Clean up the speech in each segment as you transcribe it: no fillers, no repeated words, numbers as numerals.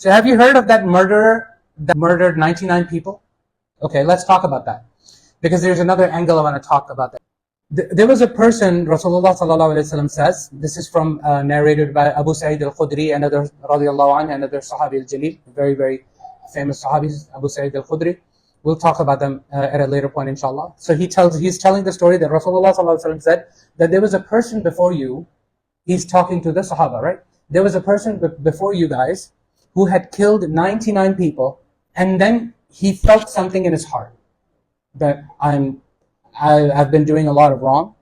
So have you heard of that murderer that murdered 99 people? Okay, let's talk about that. Because there's another angle I want to talk about that. There was a person, Rasulullah sallallahu alaihi wasallam says, this is from narrated by Abu Sa'id al-Khudri, another radiallahu anhu, another Sahabi al-Jalil, very, very famous Sahabis, Abu Sa'id al-Khudri. We'll talk about them at a later point, inshallah. So he's telling the story that Rasulullah sallallahu alaihi wasallam said that there was a person before you. He's talking to the Sahaba, right? There was a person before you guys who had killed 99 people, and then he felt something in his heart that I've been doing a lot of wrong.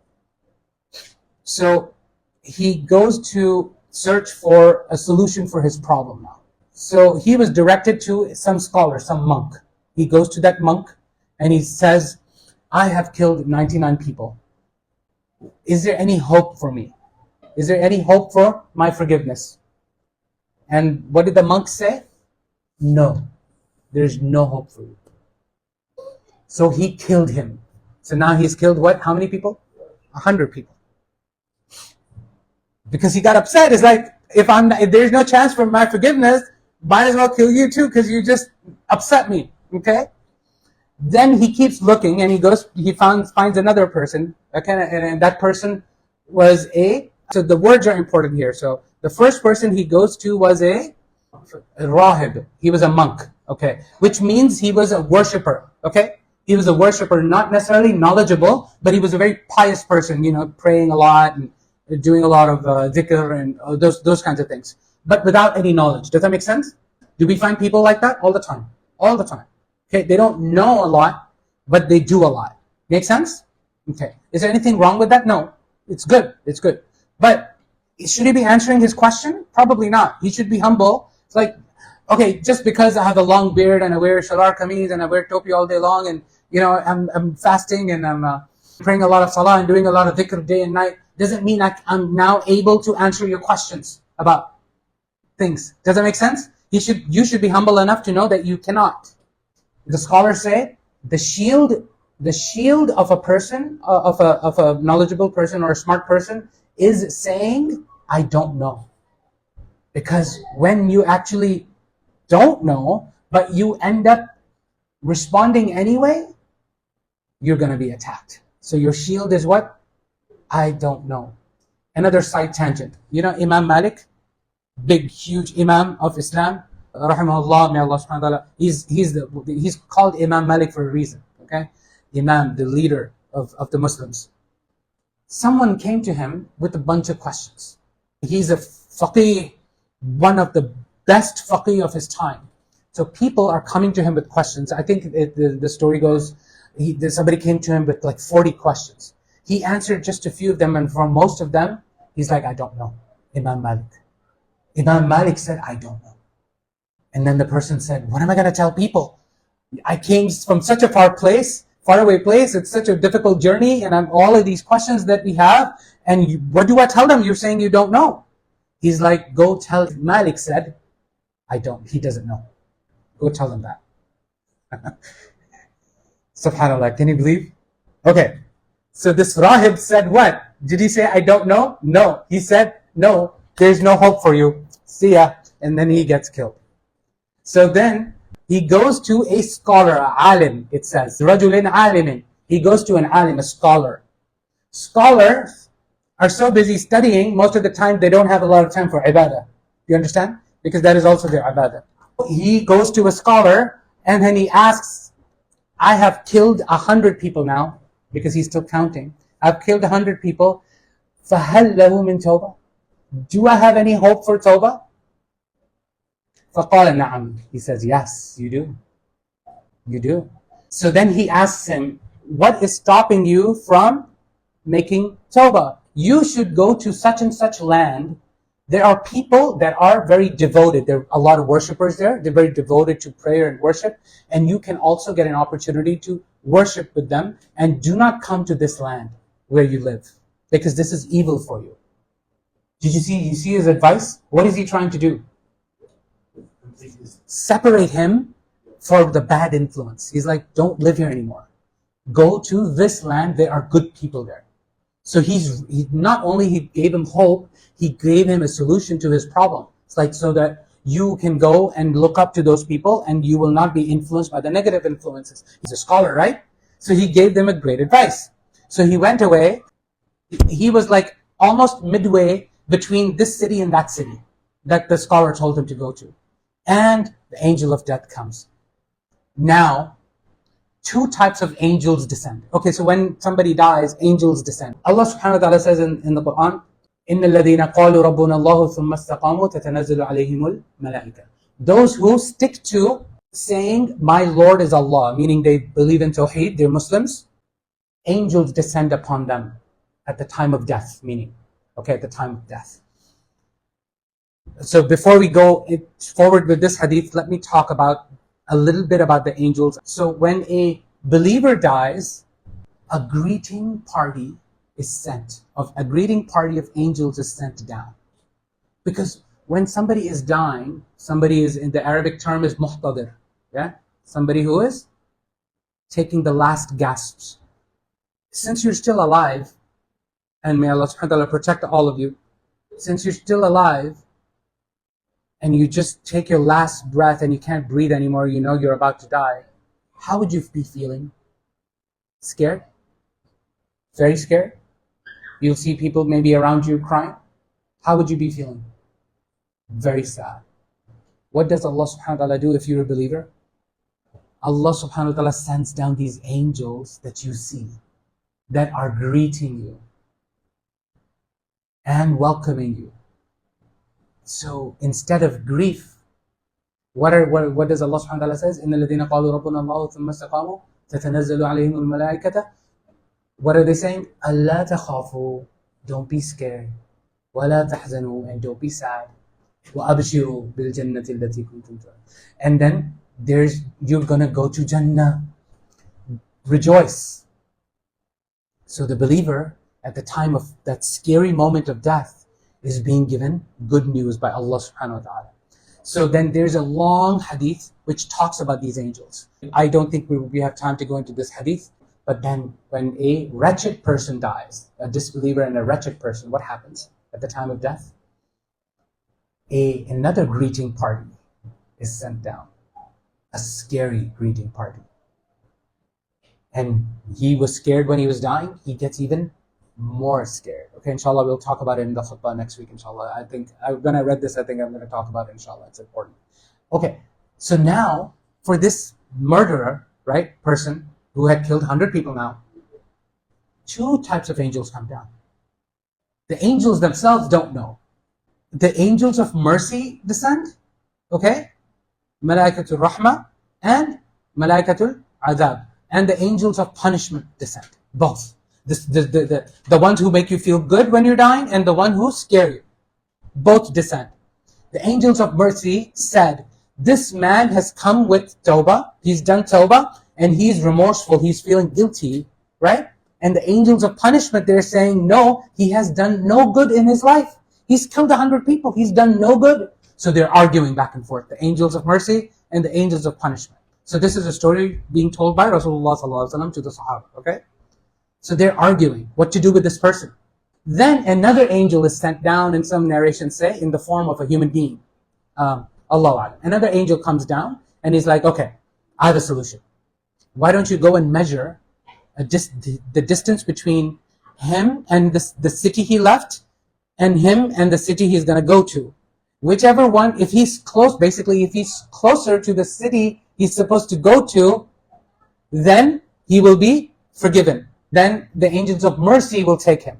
So he goes to search for a solution for his problem now. So he was directed to some scholar, some monk. He goes to that monk and he says, I have killed 99 people. Is there any hope for me? Is there any hope for my forgiveness? And what did the monk say? No, there's no hope for you. So he killed him. So now he's killed what? How many people? 100 people. Because he got upset. It's like, if there's no chance for my forgiveness, might as well kill you too, because you just upset me. Okay? Then he keeps looking and he finds another person. Okay, and that person was so the words are important here. So the first person he goes to was a rahib. He was a monk. Okay, which means he was a worshipper. Okay, he was a worshipper, not necessarily knowledgeable, but he was a very pious person. Praying a lot and doing a lot of dhikr and those kinds of things, but without any knowledge. Does that make sense? Do we find people like that all the time? All the time. Okay, they don't know a lot, but they do a lot. Make sense? Okay. Is there anything wrong with that? No. It's good. It's good. But should he be answering his question? Probably not. He should be humble. It's like, okay, just because I have a long beard and I wear shalar kameez and I wear topi all day long and I'm fasting and I'm praying a lot of salah and doing a lot of dhikr day and night, doesn't mean I'm now able to answer your questions about things. Does that make sense? You should be humble enough to know that you cannot. The scholars say the shield of a person, of a knowledgeable person or a smart person, is saying, I don't know. Because when you actually don't know, but you end up responding anyway, you're going to be attacked. So your shield is what? I don't know. Another side tangent. Imam Malik, big, huge Imam of Islam, rahimahullah, may Allah subhanahu wa ta'ala, he's called Imam Malik for a reason. Okay? Imam, the leader of the Muslims. Someone came to him with a bunch of questions. He's a faqih, one of the best faqih of his time. So people are coming to him with questions. I think the story goes, somebody came to him with like 40 questions. He answered just a few of them, and for most of them, he's like, I don't know. Imam Malik. Imam Malik said, I don't know. And then the person said, what am I going to tell people? I came from such a faraway place. It's such a difficult journey, and all of these questions that we have. And what do I tell them? You're saying you don't know. He's like, go tell. Malik said, he doesn't know. Go tell them that. Subhanallah, can you believe? Okay. So this rahib said what? Did he say, I don't know? No. He said, no, there's no hope for you. See ya. And then he gets killed. So then he goes to a scholar, a alim, it says. Rajulin alimin. He goes to an alim, a scholar. Scholars are so busy studying, most of the time they don't have a lot of time for ibadah. You understand? Because that is also their ibadah. He goes to a scholar and then he asks, I have killed 100 people now, because he's still counting. I've killed 100 people. فَهَلْ لَهُ مِنْ تَوْبَةٍ? Do I have any hope for tawbah? فَقَالَ نَعَمْ. He says, yes, you do. You do. So then he asks him, what is stopping you from making tawbah? You should go to such and such land. There are people that are very devoted. There are a lot of worshippers there. They're very devoted to prayer and worship. And you can also get an opportunity to worship with them. And do not come to this land where you live, because this is evil for you. Did you see his advice? What is he trying to do? Separate him for the bad influence. He's like, don't live here anymore. Go to this land. There are good people there. So he not only he gave him hope, he gave him a solution to his problem. It's like, so that you can go and look up to those people and you will not be influenced by the negative influences. He's a scholar, right? So he gave them a great advice. So he went away. He was like almost midway between this city and that city that the scholar told him to go to. And the angel of death comes. Now, two types of angels descend. Okay, so when somebody dies, angels descend. Allah subhanahu wa ta'ala says in the Quran, إِنَّ الَّذِينَ قَالُوا رَبُّنَا اللَّهُ ثُمَّ اسْتَقَامُوا تَتَنَزَّلُ عَلَيْهِمُ الْمَلَائِكَةُ. Those who stick to saying, my Lord is Allah, meaning they believe in Tawheed, they're Muslims, angels descend upon them at the time of death, meaning, okay, at the time of death. So before we go forward with this hadith, let me talk about a little bit about the angels. So when a believer dies, a greeting party is sent. A greeting party of angels is sent down. Because when somebody is dying, somebody is, in the Arabic term is muhtadir. Yeah? Somebody who is taking the last gasps. Since you're still alive, and may Allah subhanahu wa ta'ala protect all of you, since you're still alive, and you just take your last breath and you can't breathe anymore, you know you're about to die, how would you be feeling? Scared? Very scared? You'll see people maybe around you crying. How would you be feeling? Very sad. What does Allah subhanahu wa ta'ala do if you're a believer? Allah subhanahu wa ta'ala sends down these angels that you see, that are greeting you and welcoming you. So instead of grief, what does Allah subhanahu wa ta'ala says? إِنَّ الَّذِينَ قَالُوا رَبُّنَا اللَّهُ ثُمَّ اسْتَقَامُوا تَتَنَزَّلُ عَلَيْهِمُ الْمَلَائِكَةُ. What are they saying? أَلَّا تَخَافُوا, don't be scared. وَلَا تَحْزَنُوا, and don't be sad. وَأَبْشِرُوا بِالْجَنَّةِ الَّتِي كُنْتُمْ تُوعَدُونَ. And then you're gonna go to Jannah. Rejoice. So the believer, at the time of that scary moment of death, is being given good news by Allah subhanahu wa ta'ala. So then there's a long hadith which talks about these angels. I don't think we have time to go into this hadith, but then when a wretched person dies, a disbeliever and a wretched person, what happens at the time of death? Another greeting party is sent down. A scary greeting party. And he was scared when he was dying, he gets even more scared. Okay, inshallah, we'll talk about it in the khutbah next week, inshallah. I think, when I read this, I think I'm going to talk about it, inshallah. It's important. Okay, so now, for this murderer, right, person who had killed 100 people now, two types of angels come down. The angels themselves don't know. The angels of mercy descend, okay? Malaikatul Rahmah and Malaikatul Adab. And the angels of punishment descend, both. The ones who make you feel good when you're dying and the one who scare you. Both descend. The angels of mercy said, this man has come with tawbah, he's done tawbah, and he's remorseful, he's feeling guilty, right? And the angels of punishment, they're saying, no, he has done no good in his life. He's killed 100 people, he's done no good. So they're arguing back and forth, the angels of mercy and the angels of punishment. So this is a story being told by Rasulullah sallallahu alaihi wasallam to the Sahaba, okay? So they're arguing what to do with this person. Then another angel is sent down, and some narrations say, in the form of a human being. Allah. Another angel comes down and he's like, okay, I have a solution. Why don't you go and measure the distance between him and the city he left, and him and the city he's going to go to. Whichever one, if he's close, basically if he's closer to the city he's supposed to go to, then he will be forgiven. Then the angels of mercy will take him.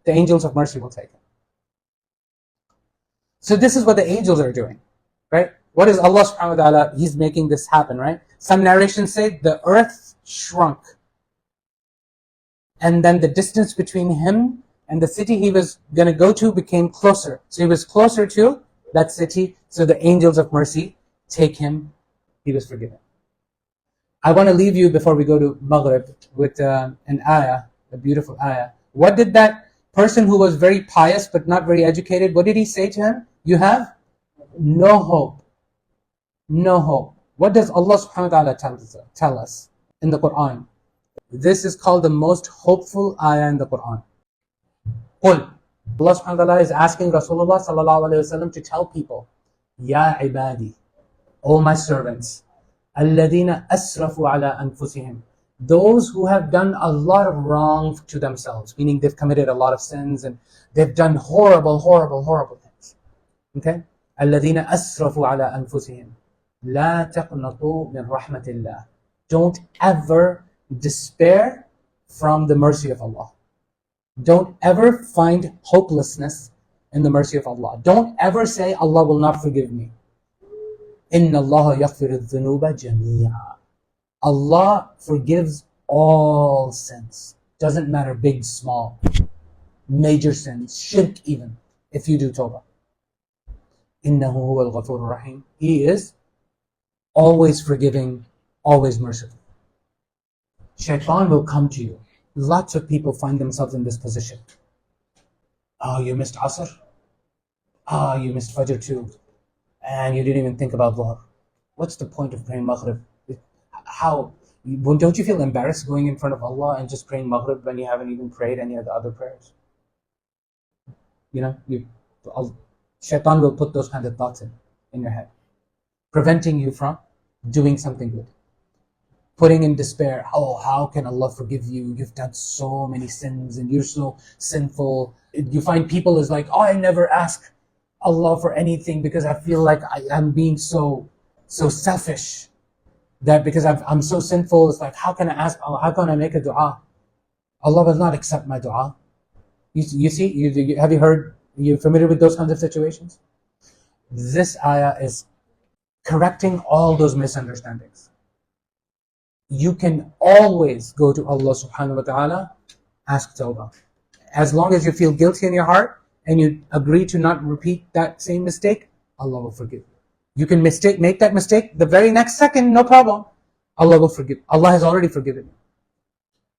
The angels of mercy will take him. So this is what the angels are doing, right? What is Allah subhanahu wa ta'ala? He's making this happen, right? Some narrations say the earth shrunk. And then the distance between him and the city he was going to go to became closer. So he was closer to that city. So the angels of mercy take him. He was forgiven. I want to leave you before we go to Maghrib with an ayah, a beautiful ayah. What did that person who was very pious but not very educated, what did he say to him? You have no hope. No hope. What does Allah subhanahu wa ta'ala tell us in the Quran? This is called the most hopeful ayah in the Quran. قُلْ Allah subhanahu wa ta'ala is asking Rasulullah sallallahu alayhi wa sallam to tell people, Ya ibadi, O my servants, alladhina asrafu ala anfusihim, those who have done a lot of wrong to themselves, meaning they've committed a lot of sins and they've done horrible, horrible, horrible things. Okay? Alladhina asrafu ala anfusihim, la taqnatu min rahmatillah. Don't ever despair from the mercy of Allah. Don't ever find hopelessness in the mercy of Allah. Don't ever say, Allah will not forgive me. Inna Allah yaghfiru dhunuba jami'a. Allah forgives all sins. Doesn't matter, big, small, major sins, shirk even, if you do tawbah. Innahu huwa al-ghafur rahim. He is always forgiving, always merciful. Shaitan will come to you. Lots of people find themselves in this position. Oh, you missed Asr? Oh, you missed Fajr too. And you didn't even think about Dhuhr. What's the point of praying Maghrib? How? Don't you feel embarrassed going in front of Allah and just praying Maghrib when you haven't even prayed any of the other prayers? You know, Shaitan will put those kind of thoughts in your head, preventing you from doing something good. Putting in despair, oh, how can Allah forgive you? You've done so many sins and you're so sinful. You find people is like, oh, I never ask Allah for anything because I feel like I'm being so selfish. That because I'm so sinful, it's like, how can I ask Allah? How can I make a dua? Allah will not accept my dua. You see, have you heard, you're familiar with those kinds of situations? This ayah is correcting all those misunderstandings. You can always go to Allah subhanahu wa ta'ala, ask tawbah. As long as you feel guilty in your heart and you agree to not repeat that same mistake, Allah will forgive you. You can make that mistake the very next second, no problem. Allah will forgive. Allah has already forgiven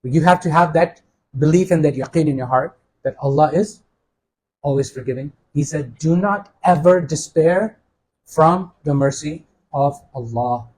you. You have to have that belief and that yaqeen in your heart that Allah is always forgiving. He said, do not ever despair from the mercy of Allah.